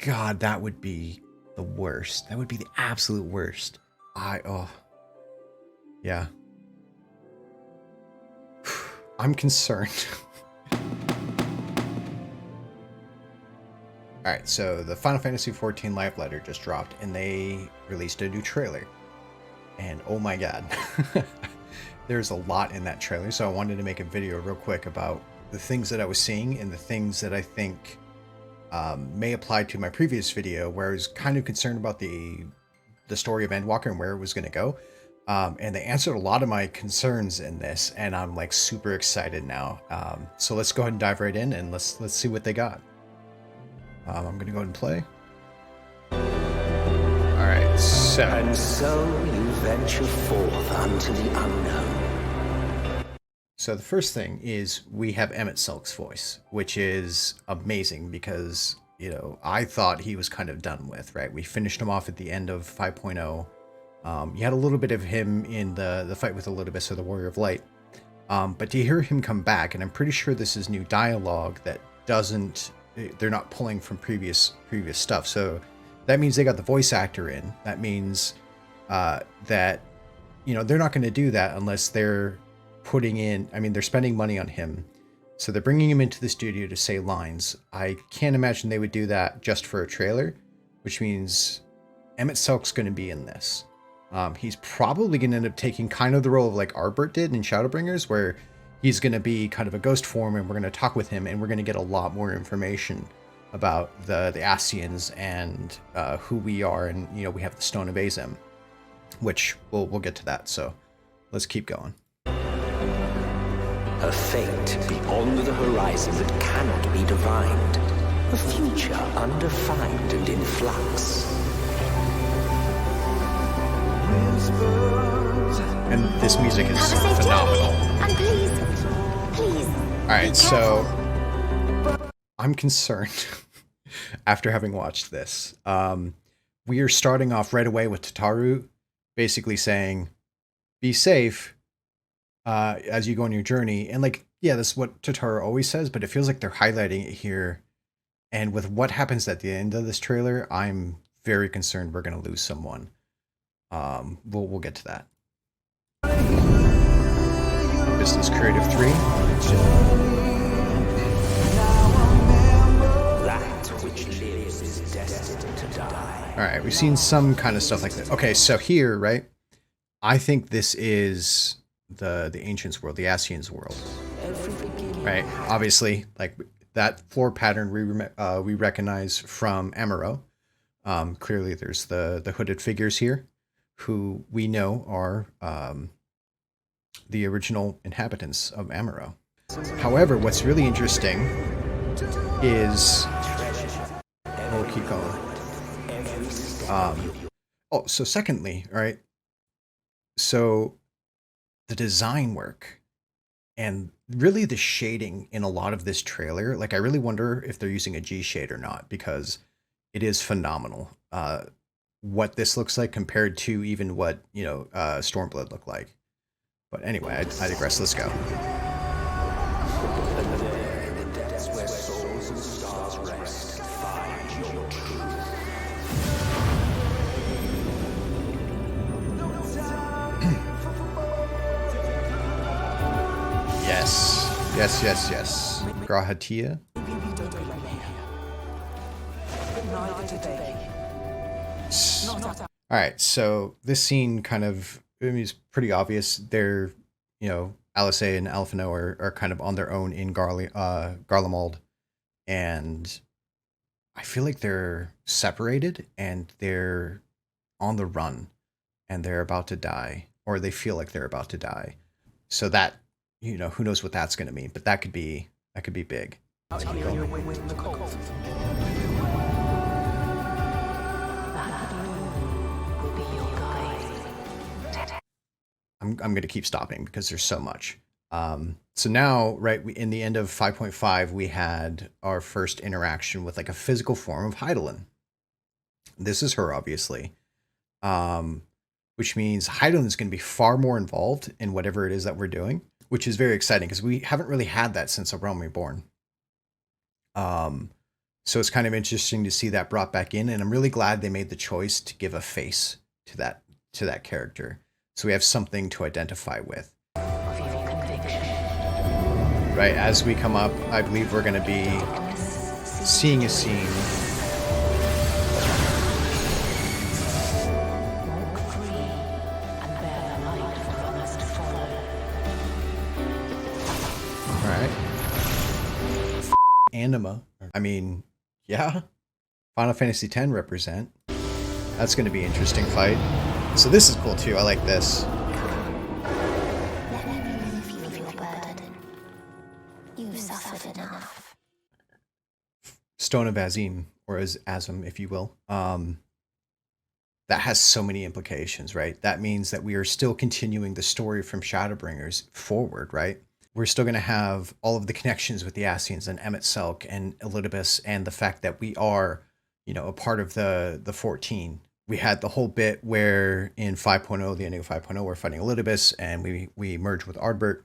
God, that would be the worst. That would be the absolute worst. Yeah. I'm concerned. Alright, so the Final Fantasy XIV Live Letter just dropped, and they released a new trailer. And oh my god. There's a lot in that trailer, so I wanted to make a video real quick about the things that I was seeing and the things that I think may apply to my previous video, where I was kind of concerned about the story of Endwalker and where it was going to go. And they answered a lot of my concerns in this, and I'm like super excited now. So let's go ahead and dive right in, and let's see what they got. I'm going to go ahead and play. Alright, so... And so you venture forth unto the unknown. So the first thing is we have emet-selch's voice, which is amazing because, you know, I thought he was kind of done with, right? We finished him off at the end of 5.0. You had a little bit of him in the fight with Elidibus, or the Warrior of Light. But to hear him come back, and I'm pretty sure this is new dialogue that doesn't... They're not pulling from previous stuff, so that means they got the voice actor in. That means that, you know, they're not going to do that unless they're putting in... I mean, they're spending money on him, so they're bringing him into the studio to say lines. I can't imagine they would do that just for a trailer, which means emet-selch's going to be in this. He's probably going to end up taking kind of the role of like Arbert did in Shadowbringers, where he's going to be kind of a ghost form, and we're going to talk with him, and we're going to get a lot more information about the Ascians and who we are. And, you know, we have the Stone of Azem, which we'll get to that. So let's keep going. A fate beyond the horizon that cannot be divined. A future undefined and in flux. And this music is phenomenal. And please. Alright, so I'm concerned after having watched this. We are starting off right away with Tataru basically saying, be safe as you go on your journey. And like, yeah, this is what Tataru always says, but it feels like they're highlighting it here. And with what happens at the end of this trailer, I'm very concerned we're going to lose someone. We'll get to that. Business Creative 3. That which lives is destined to die. All right, we've seen some kind of stuff like that. Okay, so here, right? I think this is the Ancients world, the Ascians world, right? Obviously, like that floor pattern we recognize from Amuro. Clearly, there's the hooded figures here, who we know are the original inhabitants of Amuro. However, what's really interesting is... We'll keep going. Oh, so secondly, right? So the design work and really the shading in a lot of this trailer, like I really wonder if they're using a G shade or not, because it is phenomenal. What this looks like compared to even what, you know, Stormblood looked like. But anyway, I digress. Let's go. Yes. Grahatia. Alright, so this scene kind of, I mean, it's pretty obvious. They're, you know, Alice and Alphino are kind of on their own in Garlemald. And I feel like they're separated and they're on the run and they're about to die, or they feel like they're about to die. So that, you know, who knows what that's going to mean, but that could be big. Let's keep going. I'm going to keep stopping because there's so much. So now, right, in the end of 5.5, we had our first interaction with like a physical form of Hydaelyn. This is her, obviously, which means Hydaelyn is going to be far more involved in whatever it is that we're doing, which is very exciting because we haven't really had that since A Realm Reborn. So it's kind of interesting to see that brought back in, and I'm really glad they made the choice to give a face to that character, so we have something to identify with. Right, as we come up, I believe we're going to be seeing a scene. All right. Anima. I mean, yeah. Final Fantasy X represent. That's going to be an interesting fight. So this is cool too. I like this. Let me relieve you of your burden. You've suffered enough. Stone of Azim, or Azim, if you will. That has so many implications, right? That means that we are still continuing the story from Shadowbringers forward, right? We're still going to have all of the connections with the Ascians and emet-selch and Elidibus, and the fact that we are, you know, a part of the 14. We had the whole bit where in 5.0, the ending of 5.0, we're fighting Elidibus, and we merge with Ardbert.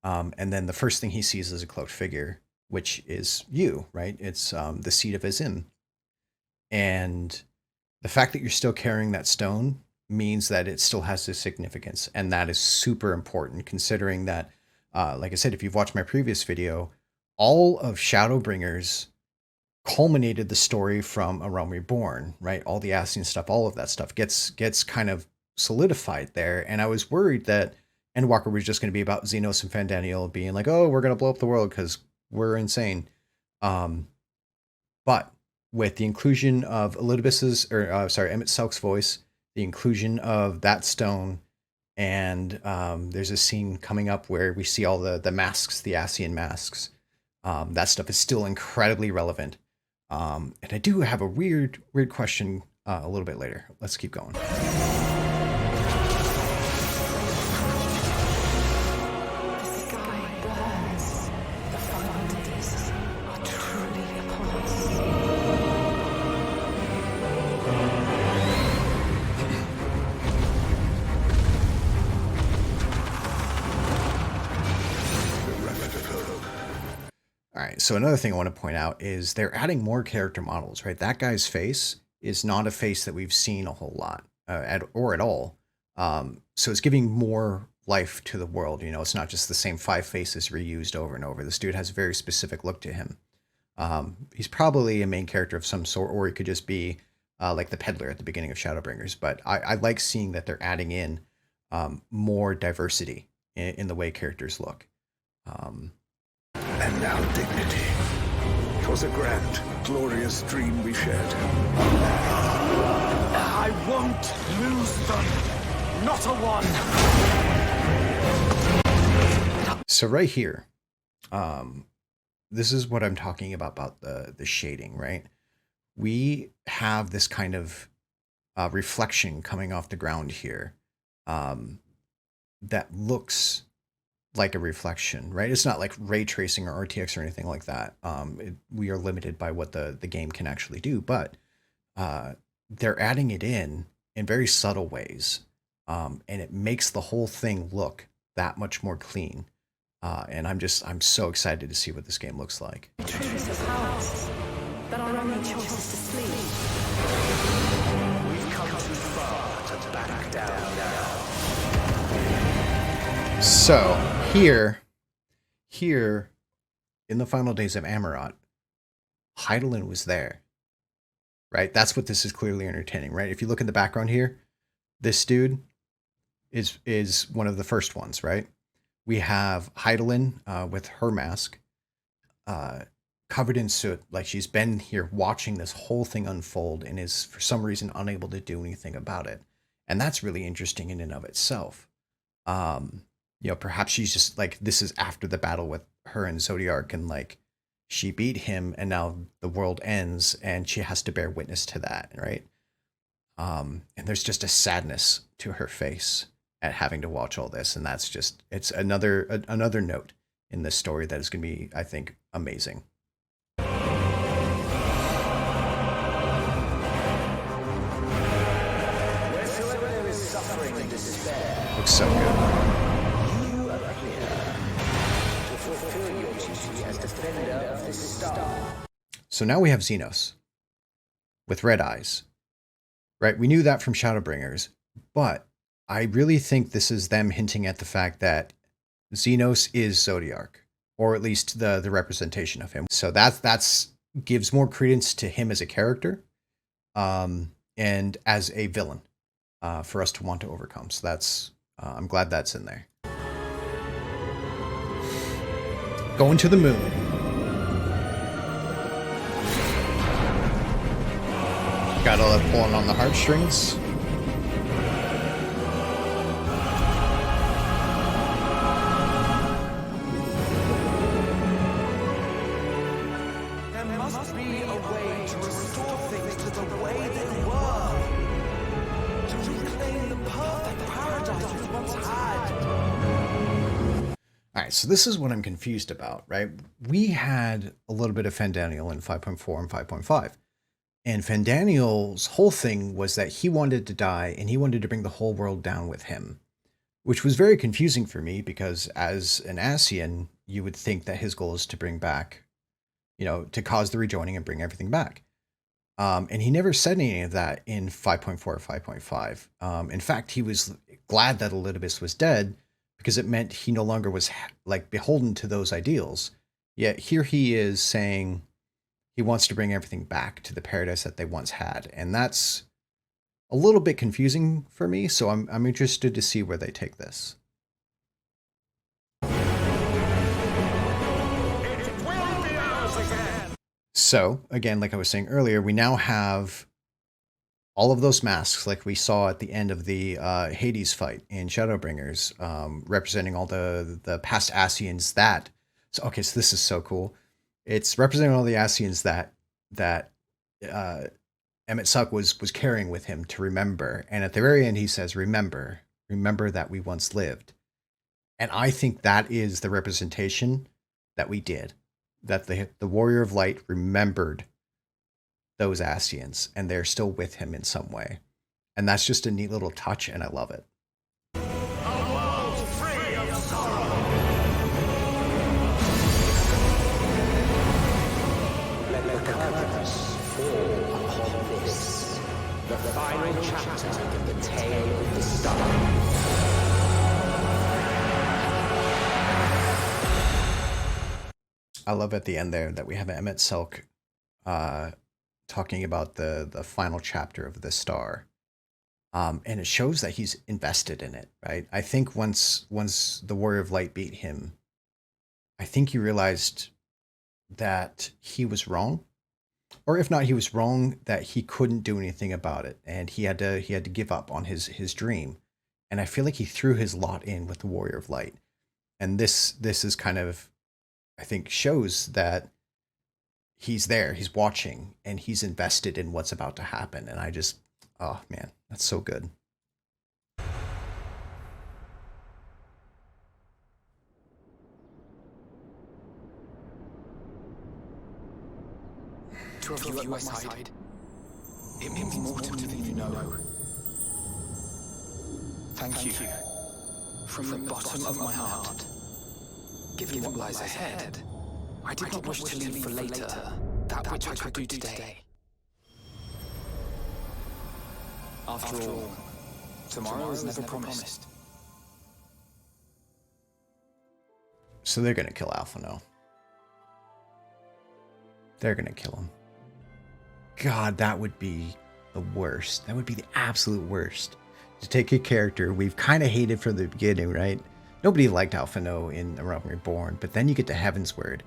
And then the first thing he sees is a cloaked figure, which is you, right? It's the seed of Azim. And the fact that you're still carrying that stone means that it still has this significance. And that is super important, considering that, like I said, if you've watched my previous video, all of Shadowbringers culminated the story from A Realm Reborn, right? All the Ascian stuff, all of that stuff gets kind of solidified there. And I was worried that Endwalker was just going to be about Xenos and Fandaniel being like, oh, we're going to blow up the world because we're insane. But with the inclusion of Elidibus's, emet-selch's voice, the inclusion of that stone, and there's a scene coming up where we see all the masks, the Ascian masks. That stuff is still incredibly relevant. And I do have a weird question a little bit later. Let's keep going. So another thing I want to point out is they're adding more character models, right? That guy's face is not a face that we've seen a whole lot at all. So it's giving more life to the world. You know, it's not just the same 5 faces reused over and over. This dude has a very specific look to him. He's probably a main character of some sort, or he could just be like the peddler at the beginning of Shadowbringers. But I like seeing that they're adding in more diversity in the way characters look. And now dignity. 'Twas a grand, glorious dream we shared. I won't lose them. Not a one. So right here, this is what I'm talking about the shading, right? We have this kind of reflection coming off the ground here that looks like a reflection, right? It's not like ray tracing or RTX or anything like that. We are limited by what the game can actually do, but they're adding it in very subtle ways, and it makes the whole thing look that much more clean. And I'm so excited to see what this game looks like. Truths of ours, that our only choice is to sleep. We've come too far to back down now. So here in the final days of Amarot, Hydaelyn was there, right? That's what this is clearly entertaining, right? If you look in the background here, this dude is one of the first ones, right? We have Hydaelyn with her mask covered in soot, like she's been here watching this whole thing unfold and is for some reason unable to do anything about it. And that's really interesting in and of itself. You know, perhaps she's just like, this is after the battle with her and Zodiark, and like she beat him and now the world ends and she has to bear witness to that, right? And there's just a sadness to her face at having to watch all this, and that's just, it's another note in this story that is going to be, I think, amazing. Wheresoever there is suffering and despair, Looks so good. you appear to fulfill your duty as defender of this star. So now we have Xenos with red eyes, right? We knew that from Shadowbringers, but I really think this is them hinting at the fact that Xenos is Zodiark, or at least the representation of him. So that's gives more credence to him as a character, and as a villain, for us to want to overcome. So that's I'm glad that's in there. Going to the moon. Got all that pulling on the heartstrings. There must be a way to restore things to the way they were. To reclaim the perfect paradise we once had. All right, so this is what I'm confused about, right? We had a little bit of Fandaniel in 5.4 and 5.5. And Fandaniel's whole thing was that he wanted to die and he wanted to bring the whole world down with him, which was very confusing for me because as an Ascian, you would think that his goal is to bring back, to cause the rejoining and bring everything back. And he never said any of that in 5.4 or 5.5. In fact, he was glad that Elidibus was dead because it meant he no longer was like beholden to those ideals. Yet here he is saying he wants to bring everything back to the paradise that they once had. And that's a little bit confusing for me. So I'm interested to see where they take this. So again, like I was saying earlier, we now have all of those masks like we saw at the end of the Hades fight in Shadowbringers, representing all the past Ascians that... So this is so cool. It's representing all the Ascians that emet-selch was carrying with him to remember. And at the very end, he says, remember that we once lived. And I think that is the representation that we did. That the Warrior of Light remembered those Ascians, and they're still with him in some way. And that's just a neat little touch, and I love it. Let the curtains fall upon this, the final chapter of the tale of the star. I love at the end there that we have emet-selch talking about the final chapter of the star. And it shows that he's invested in it, right? I think once the Warrior of Light beat him, I think he realized that he was wrong. Or if not, he was wrong that he couldn't do anything about it. And he had to give up on his dream. And I feel like he threw his lot in with the Warrior of Light. And this is kind of, I think, shows that he's there, he's watching, and he's invested in what's about to happen. And I just, oh man, that's so good. To have you at my side, it means more to me than you know. Thank you. From the bottom of my heart. Given what lies ahead, I did not wish to leave for later that which I could do today. After all, tomorrow is never promised. So they're going to kill Alpha now. They're going to kill him. God, that would be the worst. That would be the absolute worst. To take a character we've kind of hated from the beginning, right? Nobody liked Alphino in A Realm Reborn, but then you get to Heavensward,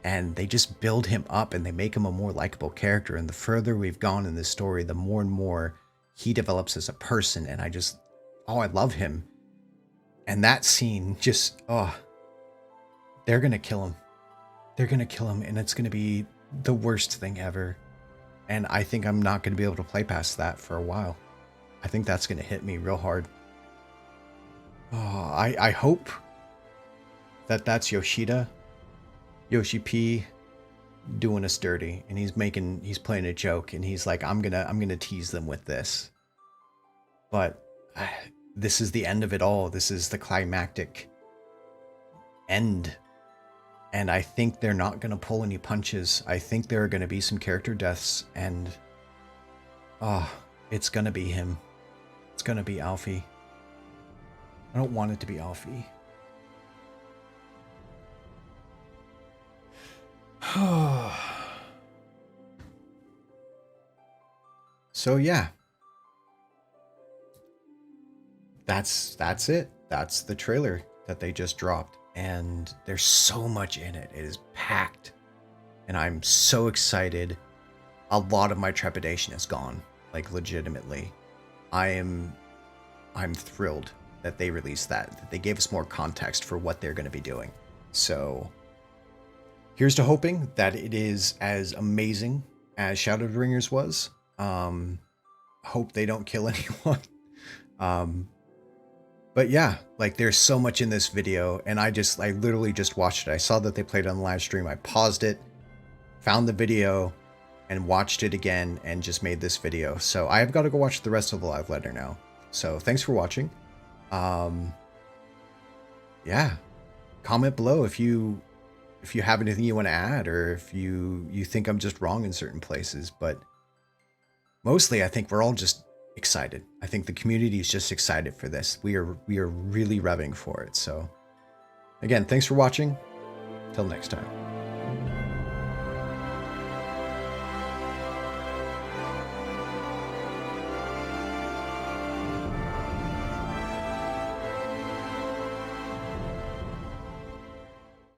and they just build him up and they make him a more likable character. And the further we've gone in this story, the more and more he develops as a person. And I love him. And that scene just, they're going to kill him. They're going to kill him, and it's going to be the worst thing ever. And I think I'm not going to be able to play past that for a while. I think that's going to hit me real hard. Oh, I hope that that's Yoshi P doing us dirty, and he's playing a joke, and he's like, I'm gonna tease them with this. But this is the end of it all. This is the climactic end And I think they're not going to pull any punches. I think there are going to be some character deaths, and it's going to be him. It's going to be Alphy. I don't want it to be Alphy. So yeah. That's it. That's the trailer that they just dropped. And there's so much in it. It is packed. And I'm so excited. A lot of my trepidation is gone. Like, legitimately. I'm thrilled that they released that they gave us more context for what they're going to be doing. So here's to hoping that it is as amazing as Shadowbringers was. Hope they don't kill anyone. But yeah, like, there's so much in this video, and I literally just watched it. I saw that they played it on the live stream. I paused it, found the video, and watched it again, and just made this video. So I have got to go watch the rest of the live letter now. So thanks for watching. Yeah, comment below if you have anything you want to add, or if you think I'm just wrong in certain places. But mostly, I think we're all just excited. I think the community is just excited for this. We are really revving for it. So again, thanks for watching. Till next time.